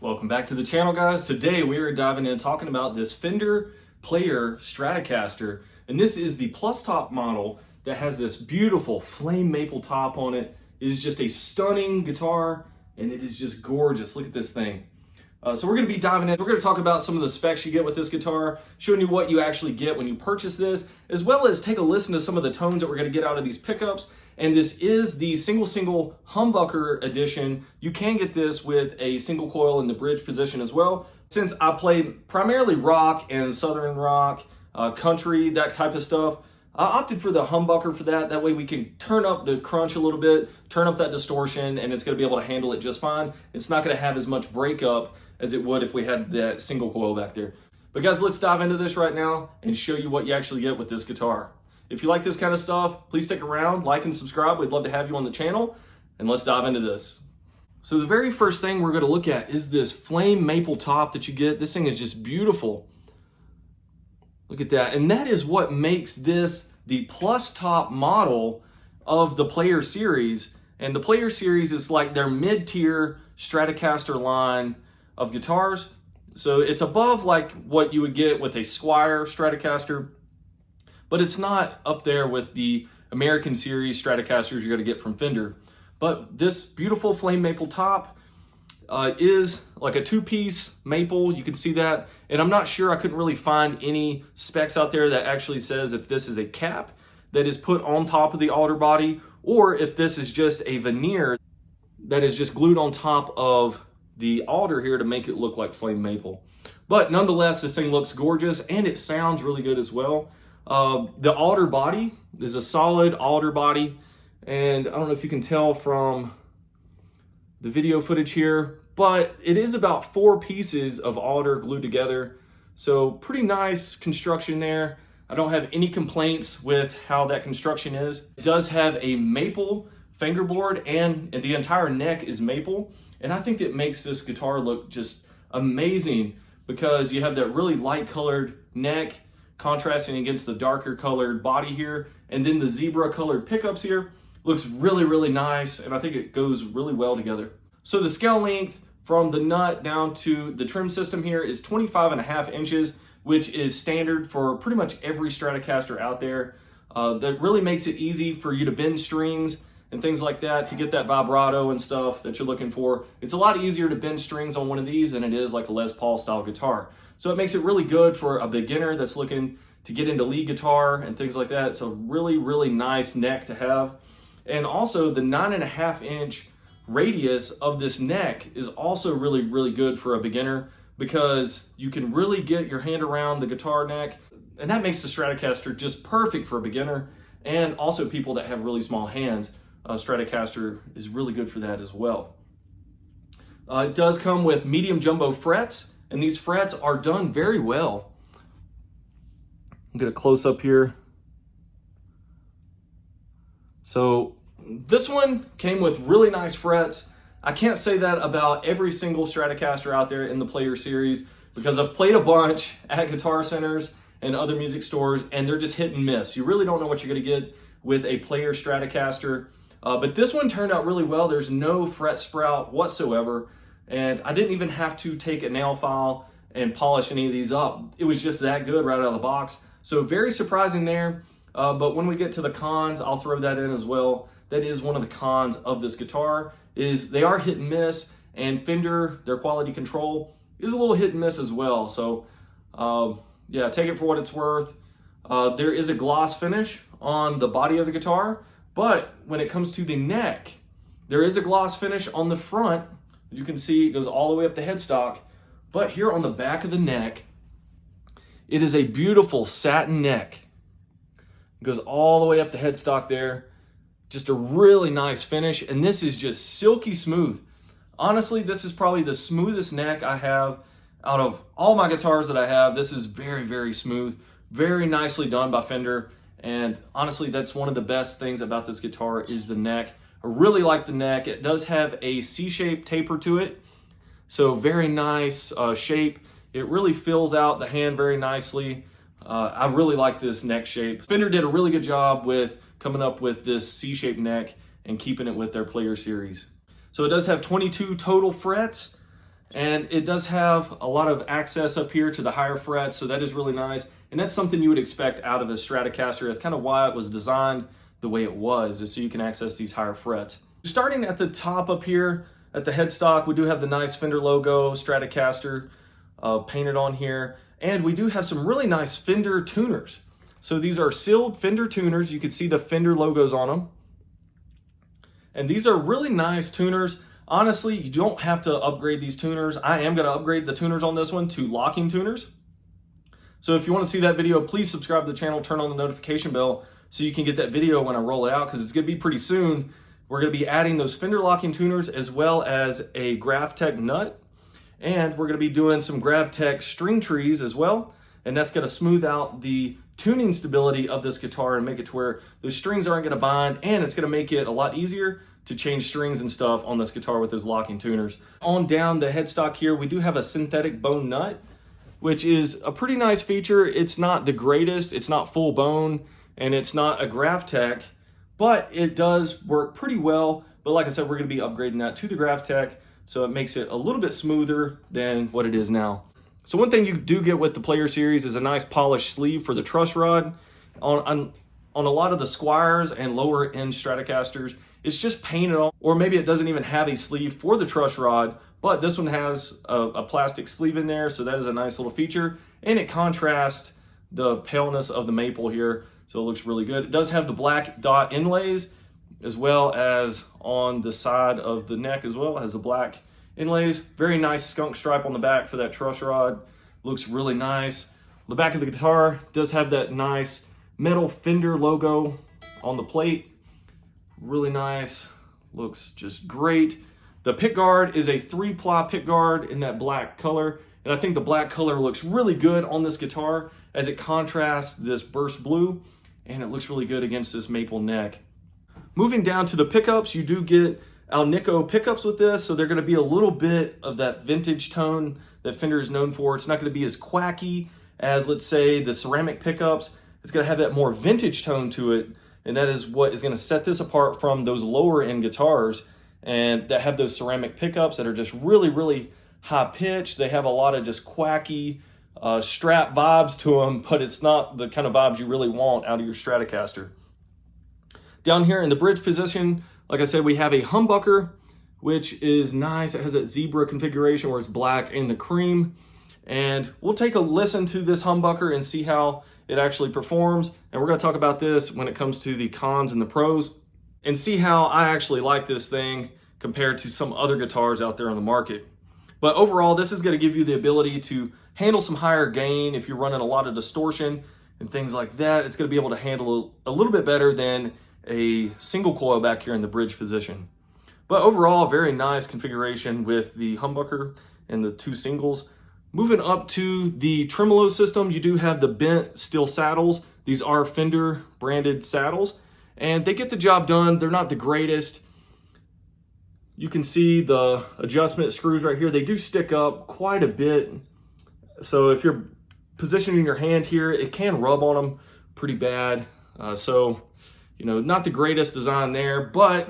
Welcome back to the channel, guys. Today we are diving in talking about this Fender Player Stratocaster, and this is the plus top model that has this beautiful flame maple top on it. It is just a stunning guitar and it is just gorgeous. Look at this thing. So we're going to be diving in. We're going to talk about some of the specs you get with this guitar, showing you what you actually get when you purchase this, as well as take a listen to some of the tones that we're going to get out of these pickups. And this is the single humbucker edition. You can get this with a single coil in the bridge position as well. Since I play primarily rock and southern rock, country, that type of stuff, I opted for the humbucker for that. That way we can turn up the crunch a little bit, turn up that distortion, and it's going to be able to handle it just fine. It's not going to have as much breakup as it would if we had that single coil back there. But guys, let's dive into this right now and show you what you actually get with this guitar. If you like this kind of stuff, please stick around, like and subscribe. We'd love to have you on the channel, and let's dive into this. So the very first thing we're going to look at is this flame maple top that you get. This thing is just beautiful. Look at that. And that is what makes this the plus top model of the Player series. And the Player series is like their mid-tier Stratocaster line of guitars. So it's above like what you would get with a Squire Stratocaster, but it's not up there with the American series Stratocasters you're going to get from Fender. But this beautiful flame maple top is like a two-piece maple. You can see that. And I'm not sure, I couldn't really find any specs out there that actually says if this is a cap that is put on top of the alder body, or if this is just a veneer that is just glued on top of the alder here to make it look like flame maple. But nonetheless, this thing looks gorgeous and it sounds really good as well. The alder body is a solid alder body, and I don't know if you can tell from the video footage here, but it is about 4 pieces of alder glued together. So pretty nice construction there. I don't have any complaints with how that construction is. It does have a maple fingerboard and the entire neck is maple. And I think it makes this guitar look just amazing because you have that really light colored neck contrasting against the darker colored body here. And then the zebra colored pickups here looks really, really nice. And I think it goes really well together. So the scale length from the nut down to the trim system here is 25.5 inches, which is standard for pretty much every Stratocaster out there. That really makes it easy for you to bend strings and things like that to get that vibrato and stuff that you're looking for. It's a lot easier to bend strings on one of these than it is like a Les Paul style guitar. So it makes it really good for a beginner that's looking to get into lead guitar and things like that. It's a really, really nice neck to have. And also the 9.5 inch radius of this neck is also really, really good for a beginner because you can really get your hand around the guitar neck. And that makes the Stratocaster just perfect for a beginner and also people that have really small hands. Stratocaster is really good for that as well. It does come with medium jumbo frets, and these frets are done very well. I'll get a close up here. So this one came with really nice frets. I can't say that about every single Stratocaster out there in the Player series because I've played a bunch at guitar centers and other music stores, and they're just hit and miss. You really don't know what you're going to get with a Player Stratocaster. But this one turned out really well. There's no fret sprout whatsoever. And I didn't even have to take a nail file and polish any of these up. It was just that good right out of the box. So very surprising there. But when we get to the cons, I'll throw that in as well. That is one of the cons of this guitar, is they are hit and miss. And Fender, their quality control, is a little hit and miss as well. So yeah, take it for what it's worth. There is a gloss finish on the body of the guitar. But when it comes to the neck, there is a gloss finish on the front. As you can see, it goes all the way up the headstock. But here on the back of the neck, it is a beautiful satin neck. It goes all the way up the headstock there. Just a really nice finish. And this is just silky smooth. Honestly, this is probably the smoothest neck I have out of all my guitars that I have. This is very, very smooth. Very nicely done by Fender. And honestly, that's one of the best things about this guitar is the neck. I really like the neck. It does have a C-shaped taper to it. So very nice shape. It really fills out the hand very nicely. I really like this neck shape. Fender did a really good job with coming up with this C-shaped neck and keeping it with their Player series. So it does have 22 total frets. And it does have a lot of access up here to the higher frets, so that is really nice. And that's something you would expect out of a Stratocaster. That's kind of why it was designed the way it was, is so you can access these higher frets. Starting at the top up here, at the headstock, we do have the nice Fender logo, Stratocaster, painted on here. And we do have some really nice Fender tuners. So these are sealed Fender tuners. You can see the Fender logos on them. And these are really nice tuners. Honestly, you don't have to upgrade these tuners. I am going to upgrade the tuners on this one to locking tuners. So if you want to see that video, please subscribe to the channel, turn on the notification bell so you can get that video when I roll it out, because it's going to be pretty soon. We're going to be adding those Fender locking tuners as well as a GravTech nut. And we're going to be doing some GravTech string trees as well. And that's going to smooth out the tuning stability of this guitar and make it to where those strings aren't going to bind, and it's going to make it a lot easier to change strings and stuff on this guitar with those locking tuners. On down the headstock here, we do have a synthetic bone nut, which is a pretty nice feature. It's not the greatest, it's not full bone, and it's not a GravTech, but it does work pretty well. But like I said, we're going to be upgrading that to the GravTech, so it makes it a little bit smoother than what it is now. So one thing you do get with the Player Series is a nice polished sleeve for the truss rod. On a lot of the Squires and lower end Stratocasters, it's just painted on, or maybe it doesn't even have a sleeve for the truss rod, but this one has a plastic sleeve in there, so that is a nice little feature, and it contrasts the paleness of the maple here, so it looks really good. It does have the black dot inlays, as well as on the side of the neck as well, it has the black inlays. Very nice skunk stripe on the back for that truss rod. Looks really nice. The back of the guitar does have that nice metal Fender logo on the plate. Really nice. Looks just great. The pickguard is a 3-ply pickguard in that black color. And I think the black color looks really good on this guitar as it contrasts this burst blue. And it looks really good against this maple neck. Moving down to the pickups, you do get Alnico pickups with this, so they're going to be a little bit of that vintage tone that Fender is known for. It's not going to be as quacky as, let's say, the ceramic pickups. It's going to have that more vintage tone to it, and that is what is going to set this apart from those lower end guitars and that have those ceramic pickups that are just really, really high pitched. They have a lot of just quacky Strat vibes to them, but it's not the kind of vibes you really want out of your Stratocaster. Down here in the bridge position, like I said, we have a humbucker, which is nice. It has that zebra configuration where it's black in the cream. And we'll take a listen to this humbucker and see how it actually performs. And we're going to talk about this when it comes to the cons and the pros, and see how I actually like this thing compared to some other guitars out there on the market. But overall, this is going to give you the ability to handle some higher gain if you're running a lot of distortion and things like that. It's going to be able to handle a little bit better than a single coil back here in the bridge position. But overall, very nice configuration with the humbucker and the two singles. Moving up to the Tremolo system, you do have the bent steel saddles. These are Fender branded saddles, and they get the job done. They're not the greatest. You can see the adjustment screws right here. They do stick up quite a bit. So if you're positioning your hand here, it can rub on them pretty bad. You know, not the greatest design there, but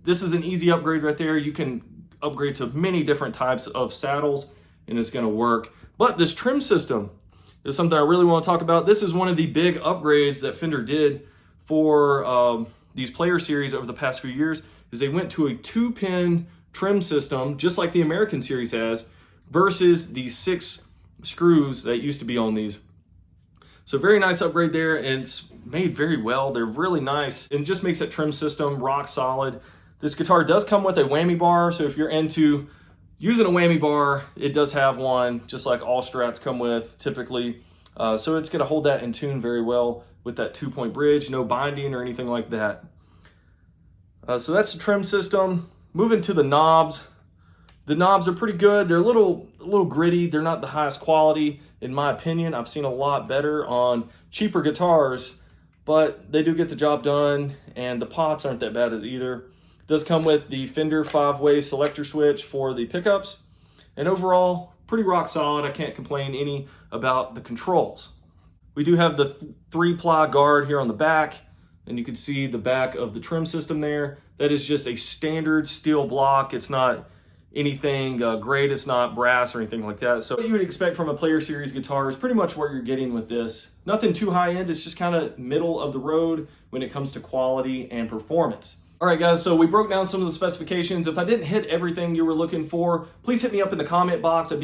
this is an easy upgrade right there. You can upgrade to many different types of saddles and it's gonna work. But this trim system is something I really wanna talk about. This is one of the big upgrades that Fender did for these Player Series over the past few years, is they went to a 2-pin trim system, just like the American Series has, versus the 6 screws that used to be on these. So very nice upgrade there, and it's made very well. They're really nice, and just makes that trim system rock solid. This guitar does come with a whammy bar, so if you're into using a whammy bar, it does have one, just like all Strats come with typically. So it's gonna hold that in tune very well with that 2-point bridge, no binding or anything like that. So that's the trim system. Moving to the knobs. The knobs are pretty good. They're a little gritty. They're not the highest quality, in my opinion. I've seen a lot better on cheaper guitars, but they do get the job done, and the pots aren't that bad as either. It does come with the Fender 5-way selector switch for the pickups, and overall, pretty rock solid. I can't complain any about the controls. We do have the 3-ply guard here on the back, and you can see the back of the trim system there. That is just a standard steel block. It's not anything great. It's not brass or anything like that. So what you would expect from a Player Series guitar is pretty much what you're getting with this. Nothing too high end. It's just kind of middle of the road when it comes to quality and performance. All right, guys, so we broke down some of the specifications. If I didn't hit everything you were looking for, please hit me up in the comment box. I'd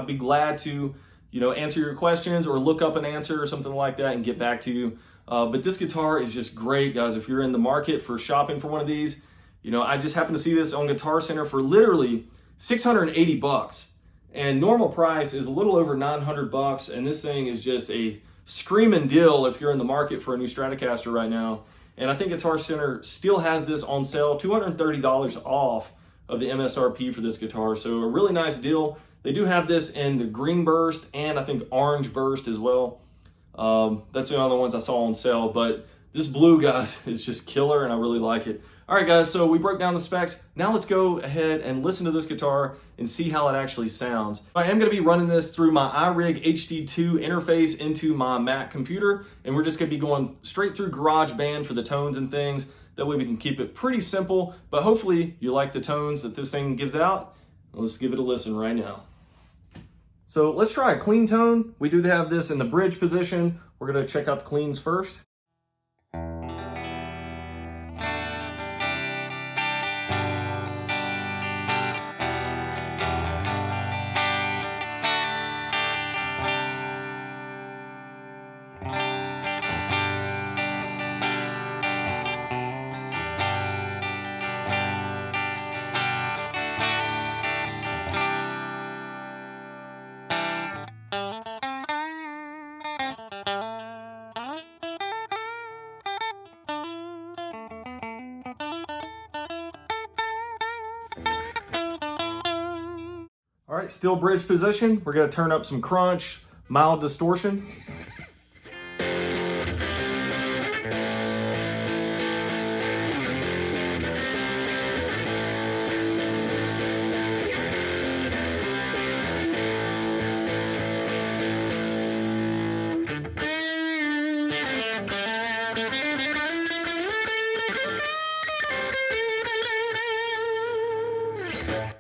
be glad to, answer your questions or look up an answer or something like that and get back to you. But this guitar is just great, guys. If you're in the market for shopping for one of these, I just happened to see this on Guitar Center for literally 680 bucks. And normal price is a little over 900 bucks. And this thing is just a screaming deal if you're in the market for a new Stratocaster right now. And I think Guitar Center still has this on sale, $230 off of the MSRP for this guitar. So a really nice deal. They do have this in the green burst and I think orange burst as well. That's the only ones I saw on sale, but this blue, guys, is just killer and I really like it. All right, guys, so we broke down the specs. Now let's go ahead and listen to this guitar and see how it actually sounds. I am gonna be running this through my iRig HD2 interface into my Mac computer, and we're just gonna be going straight through GarageBand for the tones and things. That way we can keep it pretty simple, but hopefully you like the tones that this thing gives out. Let's give it a listen right now. So let's try a clean tone. We do have this in the bridge position. We're gonna check out the cleans first. All right, still bridge position. We're gonna turn up some crunch, mild distortion.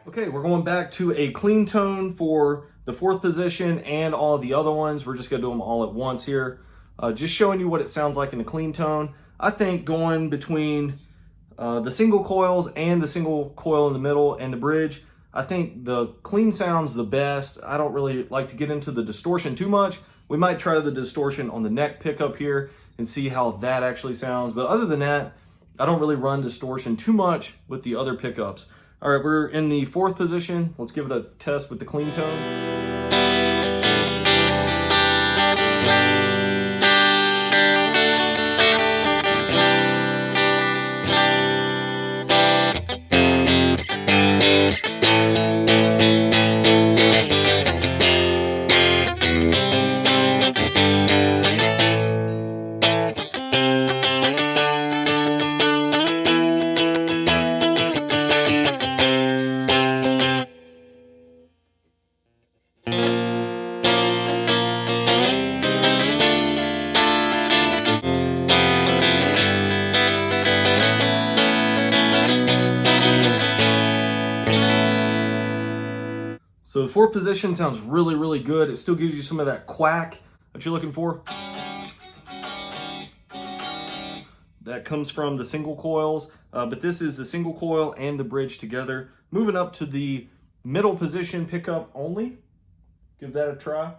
Okay, we're going back to a clean tone for the fourth position and all the other ones. We're just gonna do them all at once here. Just showing you what it sounds like in a clean tone. I think going between the single coils and the single coil in the middle and the bridge, I think the clean sounds the best. I don't really like to get into the distortion too much. We might try the distortion on the neck pickup here and see how that actually sounds. But other than that, I don't really run distortion too much with the other pickups. All right, we're in the fourth position. Let's give it a test with the clean tone. So the fourth position sounds really, really good. It still gives you some of that quack that you're looking for. That comes from the single coils, but this is the single coil and the bridge together. Moving up to the middle position pickup only. Give that a try.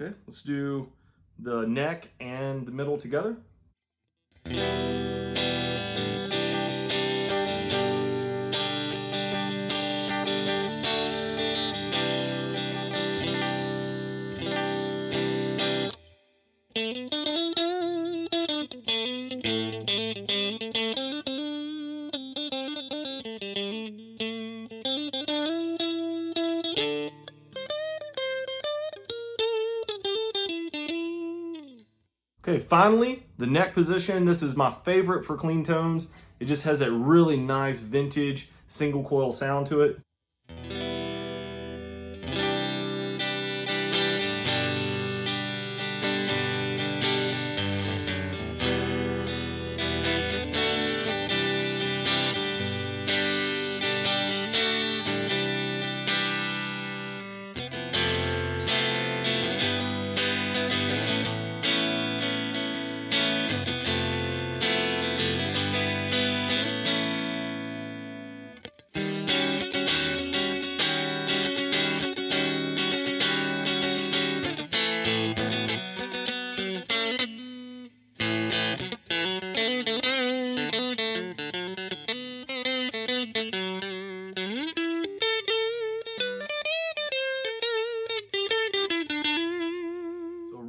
Okay, let's do the neck and the middle together. Okay, finally, the neck position. This is my favorite for clean tones. It just has that really nice vintage single coil sound to it.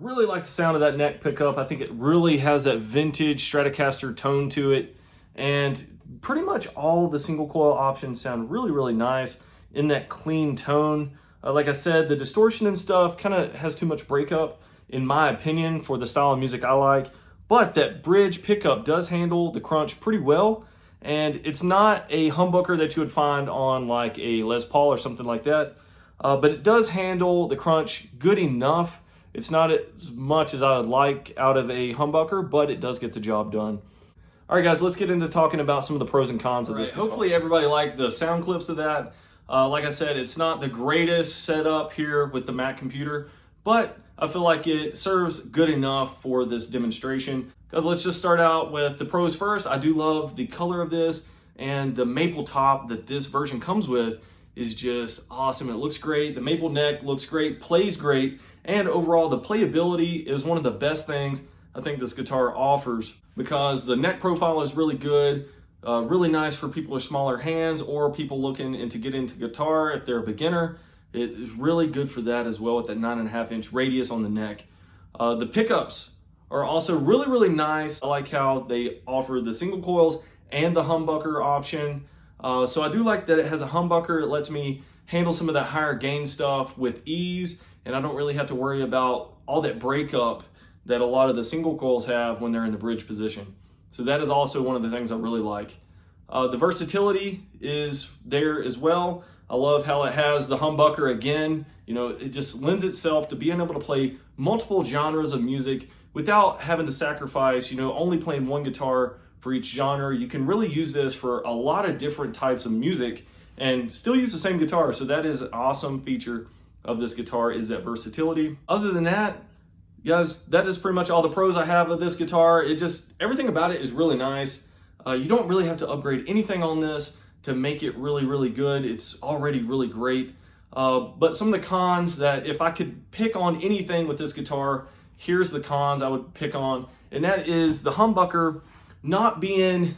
Really like the sound of that neck pickup. I think it really has that vintage Stratocaster tone to it, and pretty much all the single coil options sound really nice in that clean tone. Like I said, the distortion and stuff kind of has too much breakup in my opinion for the style of music I like, but that bridge pickup does handle the crunch pretty well, and it's not a humbucker that you would find on like a Les Paul or something like that, but it does handle the crunch good enough. It's not as much as I would like out of a humbucker, but it does get the job done. All right, guys, let's get into talking about some of the pros and cons of this guitar. Hopefully everybody liked the sound clips of that. Like I said, it's not the greatest setup here with the Mac computer, but I feel like it serves good enough for this demonstration. Guys, let's just start out with the pros first. I do love the color of this, and the maple top that this version comes with is just awesome. It looks great. The maple neck looks great, plays great, and overall the playability is one of the best things I think this guitar offers, because the neck profile is really good, really nice for people with smaller hands or people looking to get into guitar if they're a beginner. It is really good for that as well with that 9.5-inch radius on the neck. The pickups are also really nice. I like how they offer the single coils and the humbucker option. So I do like that it has a humbucker. It lets me handle some of that higher gain stuff with ease, and I don't really have to worry about all that breakup that a lot of the single coils have when they're in the bridge position. So that is also one of the things I really like. The versatility is there as well. I love how it has the humbucker again. You know, it just lends itself to being able to play multiple genres of music without having to sacrifice, only playing one guitar for each genre. You can really use this for a lot of different types of music and still use the same guitar. So that is an awesome feature of this guitar, is that versatility. Other than that, guys, that is pretty much all the pros I have of this guitar. Everything about it is really nice. You don't really have to upgrade anything on this to make it really good. It's already really great. But some of the cons, that if I could pick on anything with this guitar, here's the cons I would pick on, and that is the humbucker not being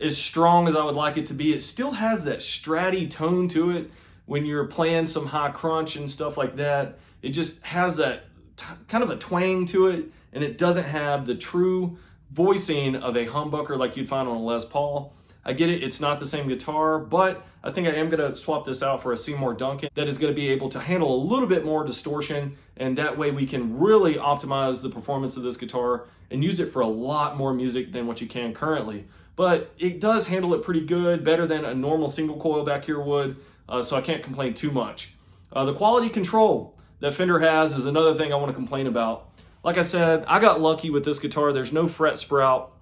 as strong as I would like it to be. It still has that stratty tone to it when you're playing some high crunch and stuff like that. It just has that kind of a twang to it, and it doesn't have the true voicing of a humbucker like you'd find on a Les Paul. I get it, it's not the same guitar, but I think I am going to swap this out for a Seymour Duncan that is going to be able to handle a little bit more distortion, and that way we can really optimize the performance of this guitar and use it for a lot more music than what you can currently. But it does handle it pretty good, better than a normal single coil back here would, so I can't complain too much. The quality control that Fender has is another thing I want to complain about. Like I said, I got lucky with this guitar. There's no fret sprout,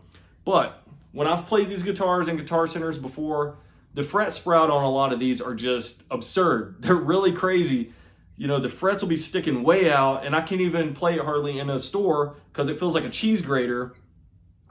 but when I've played these guitars in guitar centers before, the fret sprout on a lot of these are just absurd. They're really crazy. The frets will be sticking way out, and I can't even play it hardly in a store because it feels like a cheese grater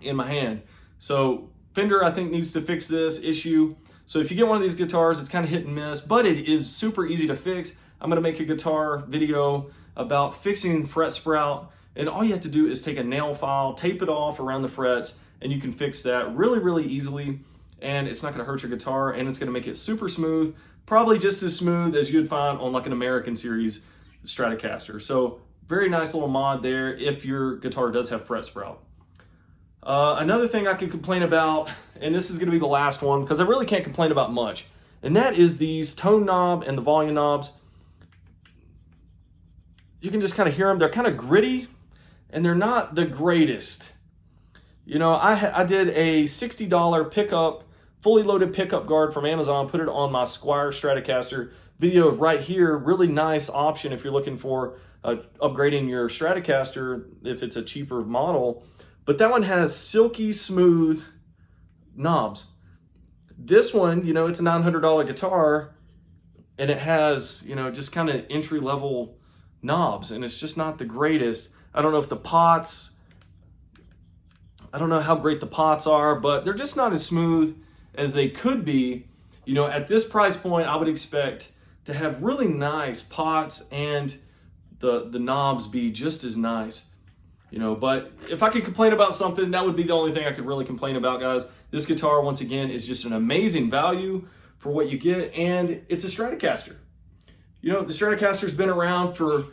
in my hand. So Fender, I think, needs to fix this issue. So if you get one of these guitars, it's kind of hit and miss, but it is super easy to fix. I'm going to make a guitar video about fixing fret sprout, and all you have to do is take a nail file, tape it off around the frets, and you can fix that really easily, and it's not going to hurt your guitar, and it's going to make it super smooth, probably just as smooth as you'd find on like an American series Stratocaster. So very nice little mod there if your guitar does have fret sprout. Another thing I could complain about, and this is going to be the last one because I really can't complain about much, and that is these tone knob and the volume knobs. You can just kind of hear them. They're kind of gritty, and they're not the greatest. You know, I did a $60 pickup, fully loaded pickup guard from Amazon, put it on my Squire Stratocaster. Video right here, really nice option if you're looking for upgrading your Stratocaster if it's a cheaper model. But that one has silky smooth knobs. This one, you know, it's a $900 guitar, and it has, you know, just kind of entry-level knobs, and it's just not the greatest. I don't know if the pots, I don't know how great the pots are, but they're just not as smooth as they could be. You know, at this price point, I would expect to have really nice pots and the knobs be just as nice. You know, but if I could complain about something, that would be the only thing I could really complain about, guys. This guitar, once again, is just an amazing value for what you get, and it's a Stratocaster. You know, the Stratocaster's been around for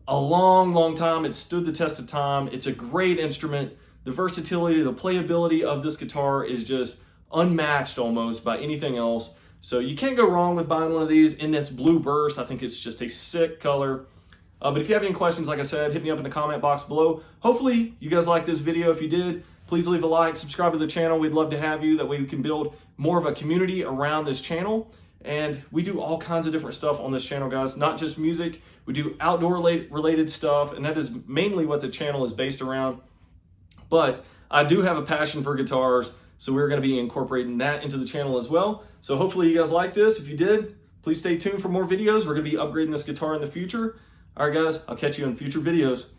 a long, long time. It's stood the test of time. It's a great instrument. The versatility, the playability of this guitar is just unmatched almost by anything else. So you can't go wrong with buying one of these in this blue burst. I think it's just a sick color. But if you have any questions, like I said, hit me up in the comment box below. Hopefully you guys liked this video. If you did, please leave a like, subscribe to the channel. We'd love to have you. That way we can build more of a community around this channel. And we do all kinds of different stuff on this channel, guys, not just music. We do outdoor related stuff, and that is mainly what the channel is based around. But I do have a passion for guitars, so we're going to be incorporating that into the channel as well. So hopefully you guys like this. If you did, please stay tuned for more videos. We're going to be upgrading this guitar in the future. All right, guys, I'll catch you in future videos.